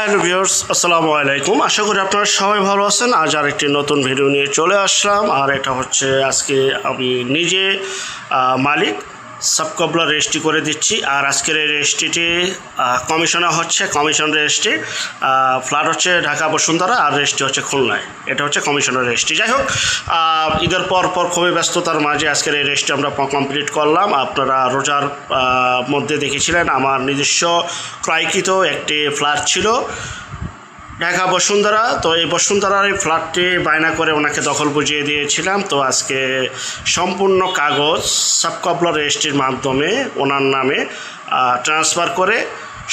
Hello viewers, আসসালামু আলাইকুম। আশা করি আপনারা সবাই ভালো আছেন। আজ আর একটি নতুন ভিডিও নিয়ে চলে আসলাম। আর এটা হচ্ছে আজকে আমি নিজে মালিক সাবকবলা রেজিস্ট্রি করে দিচ্ছি। আর আজকের এই রেজিস্ট্রিটি কমিশনে হচ্ছে, কমিশন রেজিস্ট্রি। ফ্ল্যাট হচ্ছে ঢাকা বসুন্ধরা, আর রেজিস্ট্রি হচ্ছে খুলনায়। এটা হচ্ছে কমিশনের রেজিস্ট্রি। যাই হোক, ঈদের পর খুবই ব্যস্ততার মাঝে আজকের এই রেজিস্ট্রি আমরা কমপ্লিট করলাম। আপনারা রোজার মধ্যে দেখেছিলেন আমার নিজস্ব ক্রয়কৃত একটি ফ্ল্যাট ছিল ঢাকা বসুন্ধরা। তো এই বসুন্ধরার এই ফ্ল্যাটটি বায়না করে ওনাকে দখল বুঝিয়ে দিয়েছিলাম। তো আজকে সম্পূর্ণ কাগজ সাবকবলা রেজিস্ট্রির মাধ্যমে ওনার নামে ট্রান্সফার করে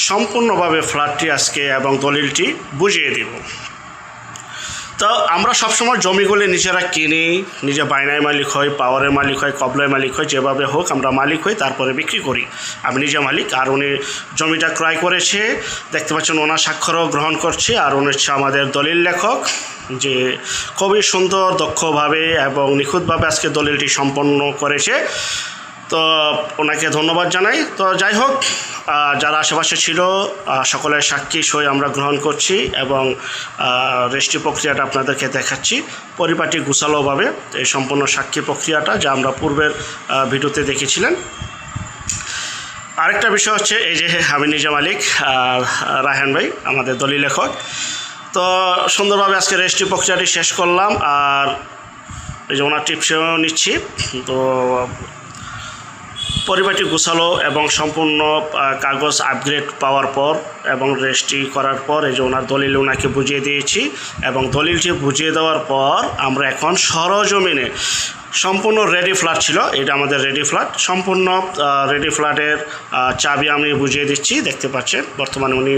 সম্পূর্ণভাবে ফ্ল্যাটটি আজকে এবং দলিলটি বুঝিয়ে দিব। তো আমরা সবসময় জমিগুলি নিজেরা কিনি, নিজে বায়নায় মালিক হই, পাওয়ারের মালিক হয়, কবলায় মালিক হয়, যেভাবে হোক আমরা মালিক হই, তারপরে বিক্রি করি। আমি নিজে মালিক। আর উনি জমিটা ক্রয় করেছে, দেখতে পাচ্ছেন ওনার স্বাক্ষরও গ্রহণ করছে। আর উনি হচ্ছে আমাদের দলিল লেখক, যে খুবই সুন্দর দক্ষভাবে এবং নিখুঁতভাবে আজকে দলিলটি সম্পন্ন করেছে। তো ওনাকে ধন্যবাদ জানাই। তো যাই হোক, যারা আশেপাশে ছিল সকলের সাক্ষী সই আমরা গ্রহণ করছি এবং রেজিস্ট্রি প্রক্রিয়াটা আপনাদেরকে দেখাচ্ছি পরিপাটি গুছালোভাবে। এই সম্পূর্ণ সাক্ষী প্রক্রিয়াটা যা আমরা পূর্বের ভিডিওতে দেখেছিলেন। আরেকটা বিষয় হচ্ছে এই যে আমি নিজে মালিক, রায়হান ভাই আমাদের দলিল লেখক। তো সুন্দরভাবে আজকে রেজিস্ট্রি প্রক্রিয়াটি শেষ করলাম। আর এই যে ওনার টিপসও নিচ্ছি। তো পরিবারটি গোছালো এবং সম্পূর্ণ কাগজ আপগ্রেড পাওয়ার পর এবং রেজিস্ট্রি করার পর এই যে ওনার দলিল ওনাকে বুঝিয়ে দিয়েছি। এবং দলিলটি বুঝিয়ে দেওয়ার পর আমরা এখন সরজমিনে সম্পূর্ণ রেডি ফ্ল্যাট ছিল, এটা আমাদের রেডি ফ্ল্যাট, সম্পূর্ণ রেডি ফ্ল্যাটের চাবি আমি বুঝিয়ে দিচ্ছি। দেখতে পাচ্ছেন বর্তমানে উনি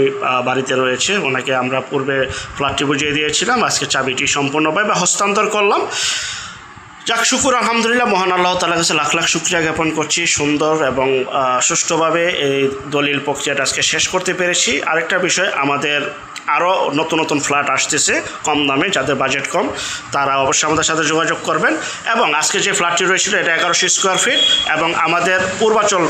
বাড়িতে রয়েছে, ওনাকে আমরা পূর্বে ফ্ল্যাটটি বুঝিয়ে দিয়েছিলাম, আজকে চাবিটি সম্পূর্ণভাবে হস্তান্তর করলাম। যাক, শুকুর আলহামদুলিল্লাহ, মহান আল্লাহ তাআলার কাছে লাখ লাখ শুকরিয়া জ্ঞাপন করছি। সুন্দর এবং সুষ্ঠুভাবে এই দলিল প্রক্রিয়াটা আজকে শেষ করতে পেরেছি। আরেকটা বিষয়, আমাদের আরও নতুন নতুন ফ্ল্যাট আসতেছে কম দামে, যাদের বাজেট কম তারা অবশ্যই আমাদের সাথে যোগাযোগ করবেন। এবং আজকে যে ফ্ল্যাটটি রয়েছিল এটা 1100 স্কোয়ার ফিট এবং আমাদের পূর্বাচল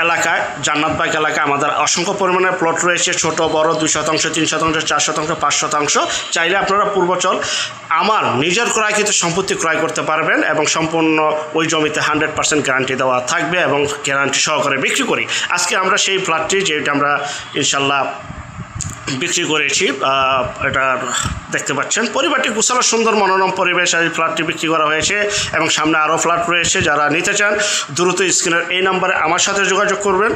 এলাকায়, জান্নাতবাগ এলাকায় আমাদের অসংখ্য পরিমাণের প্লট রয়েছে, ছোট বড়, 2%, 3%, 4%, 5%। চাইলে আপনারা পূর্বাচল আমার নিজের ক্রয়কৃত সম্পত্তি ক্রয় করতে পারবেন এবং সম্পূর্ণ ওই জমিতে 100% গ্যারান্টি দেওয়া থাকবে এবং গ্যারান্টি সহকারে বিক্রি করি। আজকে আমরা সেই ফ্ল্যাটটি যেটা আমরা ইনশাল্লাহ বিক্রি করেছি, এটা দেখতে পাচ্ছেন পরিবারটি গোছালো সুন্দর মনোরম পরিবেশ। এই ফ্ল্যাটটি বিক্রি করা হয়েছে এবং সামনে আরও ফ্ল্যাট রয়েছে। যারা নিতে চান দ্রুত স্ক্রিনের এই নম্বরে আমার সাথে যোগাযোগ করবেন,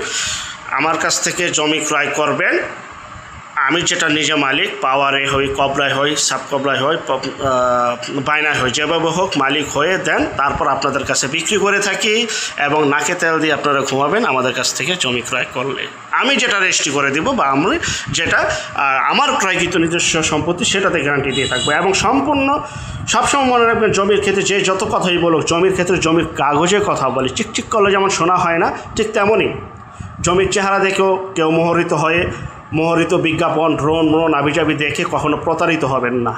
আমার কাছ থেকে জমি ক্রয় করবেন। আমি যেটা নিজে মালিক, পাওয়ারে হই, কবলায় হই, সাবকবলায় হই, বায়নায় হই, যেভাবে হোক মালিক হয়ে দেন, তারপর আপনাদের কাছে বিক্রি করে থাকি এবং নাকে তেল দিয়ে আপনারা ঘুমাবেন আমাদের কাছ থেকে জমি ক্রয় করলে। আমি যেটা রেজিস্ট্রি করে দিব বা আমি যেটা আমার ক্রয়কৃত নিজস্ব সম্পত্তি সেটাতে গ্যারান্টি দিয়ে থাকবো। এবং সম্পূর্ণ সবসময় মনে রাখবেন, জমির ক্ষেত্রে যে যত কথাই বলুক, জমির ক্ষেত্রে জমির কাগজে কথা বলি, চিকচিক করলে যেমন শোনা হয় না, ঠিক তেমনই জমির চেহারা দেখেও কেউ মোহরিত বিজ্ঞাপন, ড্রোন আবিজাবি দেখে কখনো প্রতারিত হবেন না।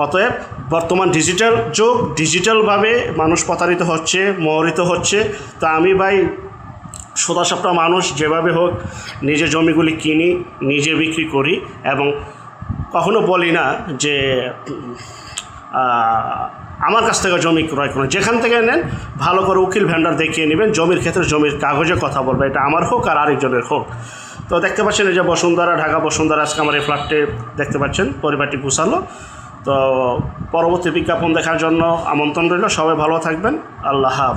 অতএব বর্তমান ডিজিটাল যুগ, ডিজিটালভাবে মানুষ প্রতারিত হচ্ছে, মোহরিত হচ্ছে। তা আমি ভাই সোদাসাপটা মানুষ, যেভাবে হোক নিজে জমিগুলি কিনি, নিজে বিক্রি করি এবং কখনো বলি না যে আমার কাছ থেকে জমি ক্রয় করুন। যেখান থেকে নেন ভালো করে উকিল ভেন্ডার দেখিয়ে নেবেন। জমির ক্ষেত্রে জমির কাগজে কথা বলবে, এটা আমার হোক আর আরেকজনের হোক। তো দেখতে পাচ্ছেন এই যে বসুন্ধরা, ঢাকা বসুন্ধরা, আজকে আমার এই ফ্ল্যাটে দেখতে পাচ্ছেন পরিবারটি গুছালো। তো পরবর্তী বিজ্ঞাপন দেখার জন্য আমন্ত্রণ রইল। সবাই ভালো থাকবেন। আল্লাহ হাফেজ।